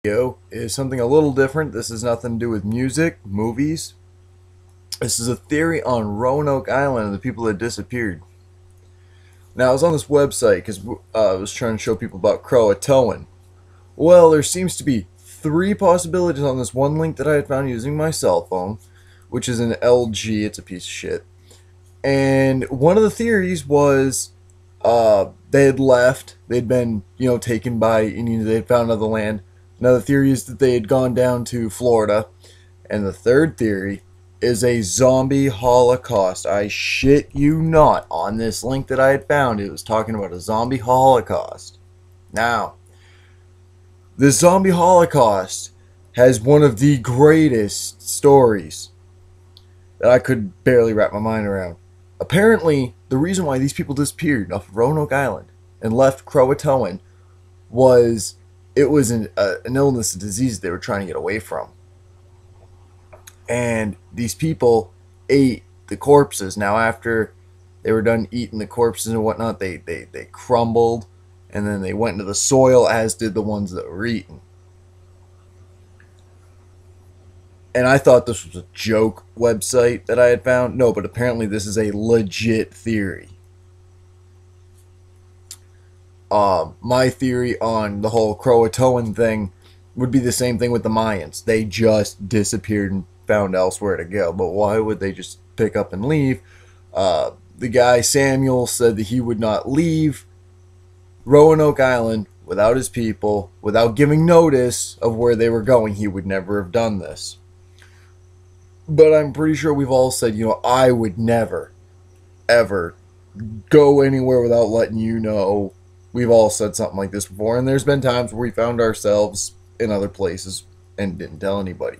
Video is something a little different. This has nothing to do with music, movies. This is a theory on Roanoke Island and the people that disappeared. Now, I was on this website because I was trying to show people about Croatoan. Well, there seems to be three possibilities on this one link that I had found using my cell phone, which is an LG. It's a piece of shit. And one of the theories was they had left. They'd been, taken by Indians. They had found other land. Another theory is that they had gone down to Florida. And the third theory is a zombie holocaust. I shit you not. On this link that I had found, it was talking about a zombie holocaust. Now, this zombie holocaust has one of the greatest stories that I could barely wrap my mind around. Apparently, the reason why these people disappeared off of Roanoke Island and left Croatoan was it was an illness, a disease they were trying to get away from. And these people ate the corpses. Now, after they were done eating the corpses and whatnot, they crumbled, and then they went into the soil, as did the ones that were eaten. And I thought this was a joke website that I had found. No, but apparently this is a legit theory. My theory on the whole Croatoan thing would be the same thing with the Mayans. They just disappeared and found elsewhere to go. But why would they just pick up and leave? The guy, Samuel, said that he would not leave Roanoke Island without his people, without giving notice of where they were going. He would never have done this. But I'm pretty sure we've all said, I would never, ever go anywhere without letting you know. We've all said something like this before, and there's been times where we found ourselves in other places and didn't tell anybody.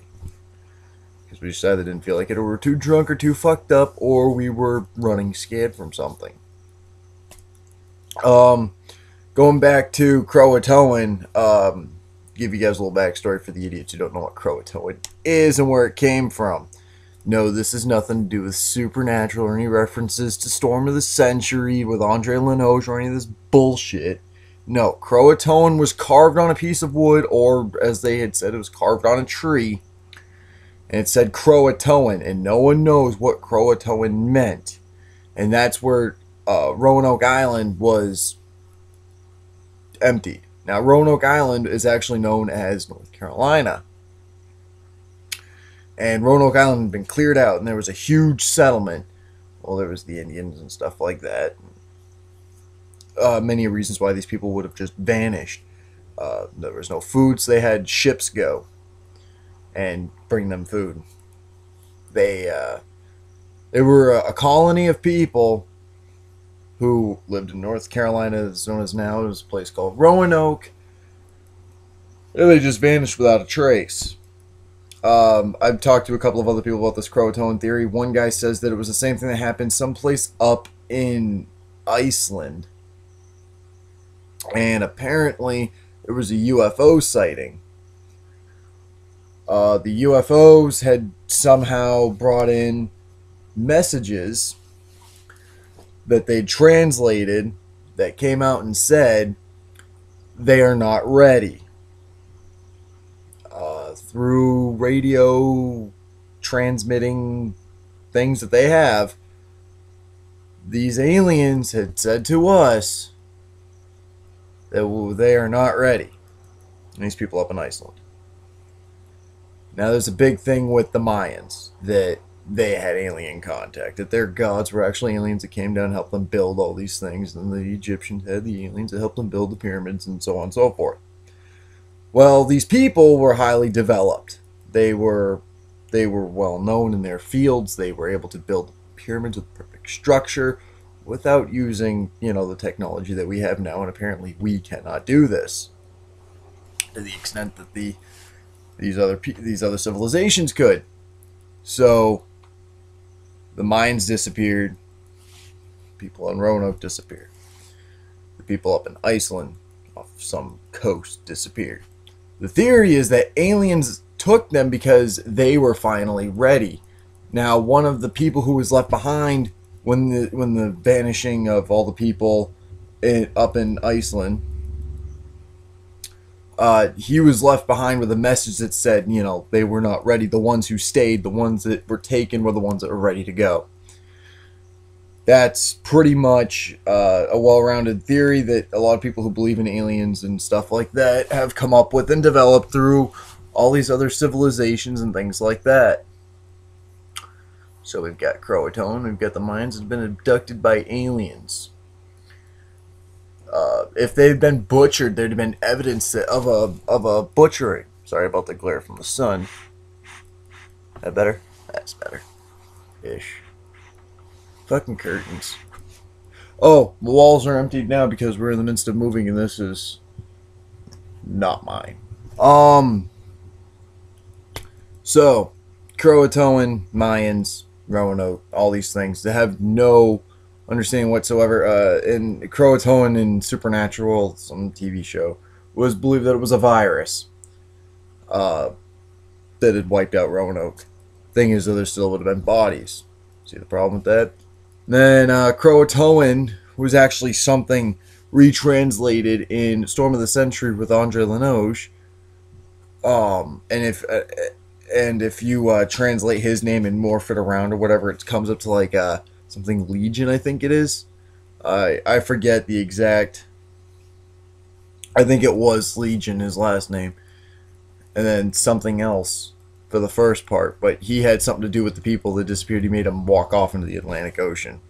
Because we just either didn't feel like it, or we were too drunk or too fucked up, or we were running scared from something. Going back to Croatoan, give you guys a little backstory for the idiots who don't know what Croatoan is and where it came from. No, this has nothing to do with supernatural or any references to Storm of the Century with Andre Lenoche or any of this bullshit. No, Croatoan was carved on a piece of wood, or as they had said, it was carved on a tree. And it said Croatoan, and no one knows what Croatoan meant. And that's where Roanoke Island was emptied. Now, Roanoke Island is actually known as North Carolina. And Roanoke Island had been cleared out, and there was a huge settlement. Well, there was the Indians and stuff like that. Many reasons why these people would have just vanished. There was no food, so they had ships go and bring them food. They were a colony of people who lived in North Carolina, as known as now. It was a place called Roanoke. And they just vanished without a trace. I've talked to a couple of other people about this Croatoan theory. One guy says that it was the same thing that happened someplace up in Iceland. And apparently there was a UFO sighting. The UFOs had somehow brought in messages that they translated that came out and said they are not ready. Through radio transmitting things that they have, these aliens had said to us that they are not ready. And these people up in Iceland. Now, there's a big thing with the Mayans that they had alien contact, that their gods were actually aliens that came down and helped them build all these things, and the Egyptians had the aliens that helped them build the pyramids, and so on and so forth. Well, these people were highly developed. They were well known in their fields. They were able to build pyramids with perfect structure without using, the technology that we have now, and apparently we cannot do this to the extent that these other civilizations could. So the Mayans disappeared. People on Roanoke disappeared. The people up in Iceland off some coast disappeared. The theory is that aliens took them because they were finally ready. Now, one of the people who was left behind when the vanishing of all the people up in Iceland, he was left behind with a message that said, you know, they were not ready. The ones who stayed, the ones that were taken, were the ones that were ready to go. That's pretty much a well-rounded theory that a lot of people who believe in aliens and stuff like that have come up with and developed through all these other civilizations and things like that. So we've got Croatoan, we've got the Mayans that have been abducted by aliens. If they'd been butchered, there'd have been evidence of a butchering. Sorry about the glare from the sun. That better? That's better. Ish. Fucking curtains. Oh, the walls are emptied now because we're in the midst of moving, and this is not mine. So, Croatoan, Mayans, Roanoke, all these things, they have no understanding whatsoever. In Croatoan in Supernatural, some TV show, was believed that it was a virus that had wiped out Roanoke. Thing is, though, there still would have been bodies. See the problem with that? Then Croatoan was actually something retranslated in Storm of the Century with Andre Lanoche. And if you translate his name and morph it around or whatever, it comes up to like something Legion, I think it is. I forget the exact. I think it was Legion, his last name, and then something else for the first part. But he had something to do with the people that disappeared. He made them walk off into the Atlantic Ocean.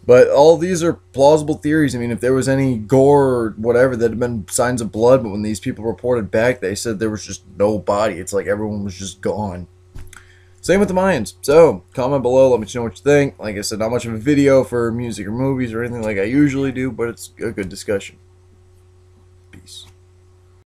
But all these are plausible theories. I mean, if there was any gore or whatever, that had been signs of blood. But when these people reported back, they said there was just no body. It's like everyone was just gone. Same with the Mayans. So, comment below. Let me know what you think. Like I said, not much of a video for music or movies or anything like I usually do, but it's a good discussion.